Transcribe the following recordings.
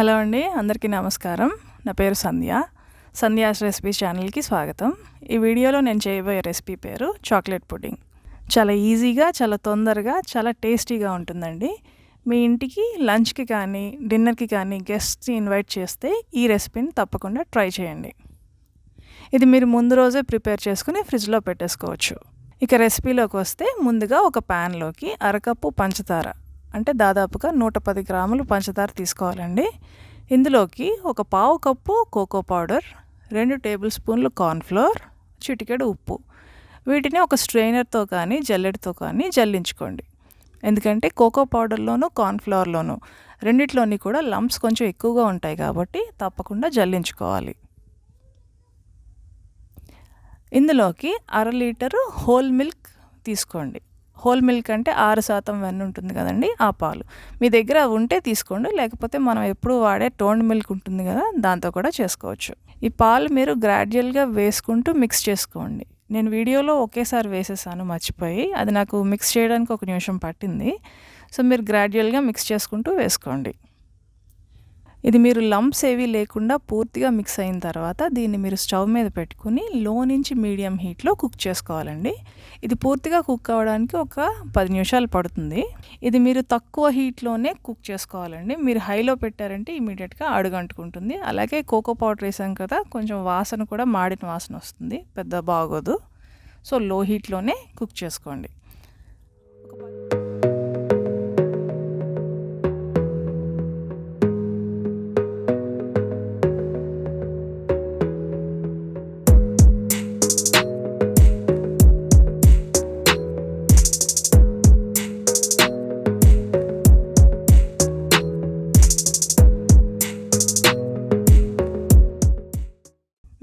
Hello అండి, అందరికీ నమస్కారం. నా పేరు సంధ్యాస్ రెసిపీ ఛానల్కి స్వాగతం. ఈ వీడియోలో నేను చేయబోయే రెసిపీ పేరు చాక్లెట్ పుడ్డింగ్. చాలా ఈజీగా, చాలా తొందరగా, చాలా టేస్టీగా ఉంటుందండి. మీ ఇంటికి లంచ్కి కానీ డిన్నర్కి కానీ గెస్ట్ని ఇన్వైట్ చేస్తే ఈ రెసిపీని తప్పకుండా ట్రై చేయండి. ఇది మీరు ముందు రోజే ప్రిపేర్ చేసుకుని ఫ్రిడ్జ్లో పెట్టేసుకోవచ్చు. ఇక రెసిపీలోకి వస్తే ముందుగా ఒక ప్యాన్లోకి అరకప్పు పంచదార, అంటే దాదాపుగా 110 గ్రాములు పంచదార తీసుకోవాలండి. ఇందులోకి ఒక పావు కప్పు కోకో పౌడర్, 2 టేబుల్ స్పూన్లు కార్న్ఫ్లోర్, చిటికెడు ఉప్పు, వీటిని ఒక స్ట్రెయినర్తో కానీ జల్లెడతో కానీ జల్లించుకోండి. ఎందుకంటే కోకో పౌడర్లోనూ కార్న్ఫ్లోర్లోనూ రెండిట్లోని కూడా లంప్స్ కొంచెం ఎక్కువగా ఉంటాయి కాబట్టి తప్పకుండా జల్లించుకోవాలి. ఇందులోకి 1/2 లీటరు హోల్ మిల్క్ తీసుకోండి. హోల్ మిల్క్ అంటే 6% వెన్న ఉంటుంది కదండి, ఆ పాలు మీ దగ్గర ఉంటే తీసుకోండి, లేకపోతే మనం ఎప్పుడు వాడే టోన్డ్ మిల్క్ ఉంటుంది కదా, దాంతో కూడా చేసుకోవచ్చు. ఈ పాలు మీరు గ్రాడ్యువల్గా వేసుకుంటూ మిక్స్ చేసుకోండి. నేను వీడియోలో ఒకేసారి వేసేసాను మర్చిపోయి, అది నాకు మిక్స్ చేయడానికి 1 నిమిషం పట్టింది. సో మీరు గ్రాడ్యువల్గా మిక్స్ చేసుకుంటూ వేసుకోండి. ఇది మీరు లంప్స్ ఏవి లేకుండా పూర్తిగా మిక్స్ అయిన తర్వాత దీన్ని మీరు స్టవ్ మీద పెట్టుకుని లో నుంచి మీడియం హీట్లో కుక్ చేసుకోవాలండి. ఇది పూర్తిగా కుక్ అవ్వడానికి ఒక 10 నిమిషాలు పడుతుంది. ఇది మీరు తక్కువ హీట్లోనే కుక్ చేసుకోవాలండి. మీరు హైలో పెట్టారంటే ఇమీడియట్గా అడుగంటుకుంటుంది. అలాగే కోకో పౌడర్ వేసాం కదా, కొంచెం వాసన కూడా మాడిన వాసన వస్తుంది, పెద్ద బాగోదు. సో లో హీట్లోనే కుక్ చేసుకోండి.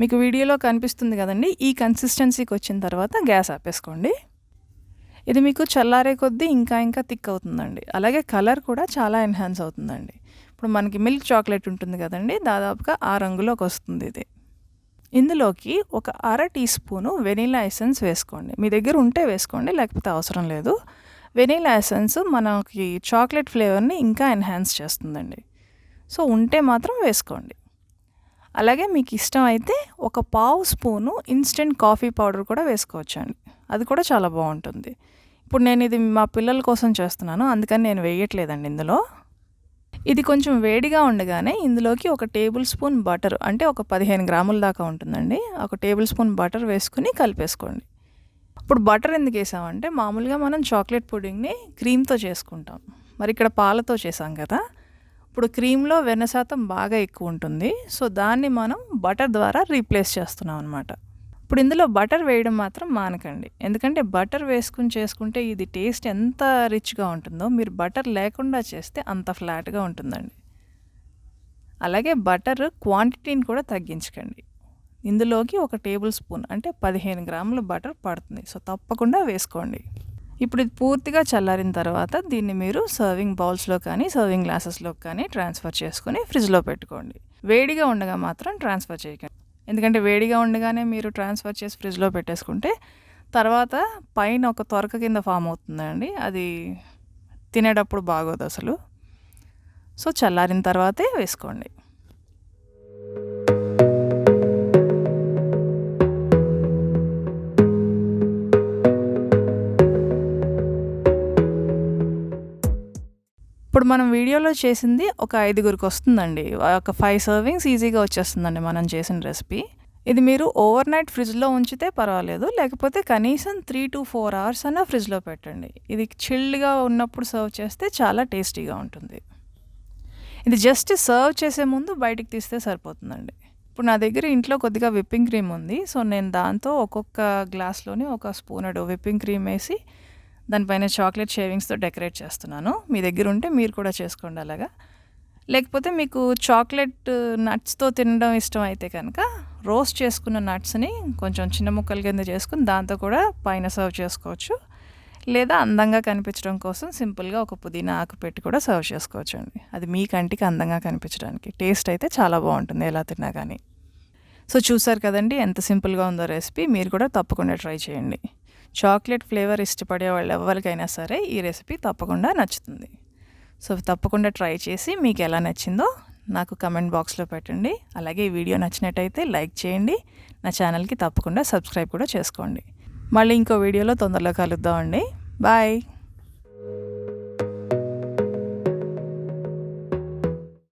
మీకు వీడియోలో కనిపిస్తుంది కదండి, ఈ కన్సిస్టెన్సీకి వచ్చిన తర్వాత గ్యాస్ ఆపేసుకోండి. ఇది మీకు చల్లారే కొద్దీ ఇంకా థిక్ అవుతుందండి. అలాగే కలర్ కూడా చాలా ఎన్హాన్స్ అవుతుందండి. ఇప్పుడు మనకి మిల్క్ చాక్లెట్ ఉంటుంది కదండి, దాదాపుగా ఆ రంగులోకి వస్తుంది ఇది. ఇందులోకి ఒక 1/2 టీ స్పూను వెనీలా ఎసెన్స్ వేసుకోండి. మీ దగ్గర ఉంటే వేసుకోండి, లేకపోతే అవసరం లేదు. వెనీలా ఎసెన్స్ మనకి చాక్లెట్ ఫ్లేవర్ని ఇంకా ఎన్హాన్స్ చేస్తుందండి. సో ఉంటే మాత్రం వేసుకోండి. అలాగే మీకు ఇష్టం అయితే ఒక పావు స్పూను ఇన్స్టెంట్ కాఫీ పౌడర్ కూడా వేసుకోవచ్చండి, అది కూడా చాలా బాగుంటుంది. ఇప్పుడు నేను ఇది మా పిల్లల కోసం చేస్తున్నాను, అందుకని నేను వేయట్లేదండి ఇందులో. ఇది కొంచెం వేడిగా ఉండగానే ఇందులోకి ఒక టేబుల్ స్పూన్ బటర్, అంటే ఒక 15 గ్రాముల దాకా ఉంటుందండి, ఒక టేబుల్ స్పూన్ బటర్ వేసుకుని కలిపేసుకోండి. ఇప్పుడు బటర్ ఎందుకు వేసామంటే మామూలుగా మనం చాక్లెట్ పుడింగ్ని క్రీమ్తో చేసుకుంటాం, మరి ఇక్కడ పాలతో చేసాం కదా. ఇప్పుడు క్రీమ్లో వెన్న శాతం బాగా ఎక్కువ ఉంటుంది, సో దాన్ని మనం బటర్ ద్వారా రీప్లేస్ చేస్తున్నాం అనమాట. ఇప్పుడు ఇందులో బటర్ వేయడం మాత్రం మానకండి, ఎందుకంటే బటర్ వేసుకుని చేసుకుంటే ఇది టేస్ట్ ఎంత రిచ్గా ఉంటుందో, మీరు బటర్ లేకుండా చేస్తే అంత ఫ్లాట్గా ఉంటుందండి. అలాగే బటర్ క్వాంటిటీని కూడా తగ్గించకండి. ఇందులోకి ఒక టేబుల్ స్పూన్, అంటే 15 గ్రాముల బటర్ పడుతుంది, సో తప్పకుండా వేసుకోండి. ఇప్పుడు ఇది పూర్తిగా చల్లారిన తర్వాత దీన్ని మీరు సర్వింగ్ బౌల్స్లో కానీ సర్వింగ్ గ్లాసెస్లో కానీ ట్రాన్స్ఫర్ చేసుకుని ఫ్రిడ్జ్లో పెట్టుకోండి. వేడిగా ఉండగా మాత్రం ట్రాన్స్ఫర్ చేయకండి, ఎందుకంటే వేడిగా ఉండగానే మీరు ట్రాన్స్ఫర్ చేసి ఫ్రిడ్జ్లో పెట్టేసుకుంటే తర్వాత పైన ఒక తొరక కింద ఫామ్ అవుతుందండి, అది తినేటప్పుడు బాగోదు అసలు. సో చల్లారిన తర్వాతే వేసుకోండి. ఇప్పుడు మనం వీడియోలో చేసింది ఒక 5గురికి వస్తుందండి, ఒక 5 సర్వింగ్స్ ఈజీగా వచ్చేస్తుందండి మనం చేసిన రెసిపీ. ఇది మీరు ఓవర్ నైట్ ఫ్రిడ్జ్లో ఉంచితే పర్వాలేదు, లేకపోతే కనీసం 3 to 4 hours అన్నా ఫ్రిడ్జ్లో పెట్టండి. ఇది చిల్డ్గా ఉన్నప్పుడు సర్వ్ చేస్తే చాలా టేస్టీగా ఉంటుంది. ఇది జస్ట్ సర్వ్ చేసే ముందు బయటికి తీస్తే సరిపోతుందండి. ఇప్పుడు నా దగ్గర ఇంట్లో కొద్దిగా విప్పింగ్ క్రీమ్ ఉంది, సో నేను దాంతో ఒక్కొక్క గ్లాస్లోని ఒక స్పూనెడు విప్పింగ్ క్రీమ్ వేసి దానిపైన చాక్లెట్ షేవింగ్స్తో డెకరేట్ చేస్తున్నాను. మీ దగ్గర ఉంటే మీరు కూడా చేసుకోండి అలాగా. లేకపోతే మీకు చాక్లెట్ నట్స్తో తినడం ఇష్టం అయితే కనుక రోస్ట్ చేసుకున్న నట్స్ని కొంచెం చిన్న ముక్కల కింద చేసుకుని దాంతో కూడా పైన సర్వ్ చేసుకోవచ్చు. లేదా అందంగా కనిపించడం కోసం సింపుల్గా ఒక పుదీనా ఆకు పెట్టి కూడా సర్వ్ చేసుకోవచ్చు అండి. అది మీ కంటికి అందంగా కనిపించడానికి. టేస్ట్ అయితే చాలా బాగుంటుంది ఎలా తిన్నా కానీ. సో చూసారు కదండి ఎంత సింపుల్గా ఉందో రెసిపీ, మీరు కూడా తప్పకుండా ట్రై చేయండి. చాక్లెట్ ఫ్లేవర్ ఇష్టపడే వాళ్ళు ఎవరికైనా సరే ఈ రెసిపీ తప్పకుండా నచ్చుతుంది. సో తప్పకుండా ట్రై చేసి మీకు ఎలా నచ్చిందో నాకు కమెంట్ బాక్స్లో పెట్టండి. అలాగే ఈ వీడియో నచ్చినట్టయితే లైక్ చేయండి. నా ఛానల్కి తప్పకుండా సబ్స్క్రైబ్ కూడా చేసుకోండి. మళ్ళీ ఇంకో వీడియోలో తొందరలో కలుద్దామండి. బాయ్.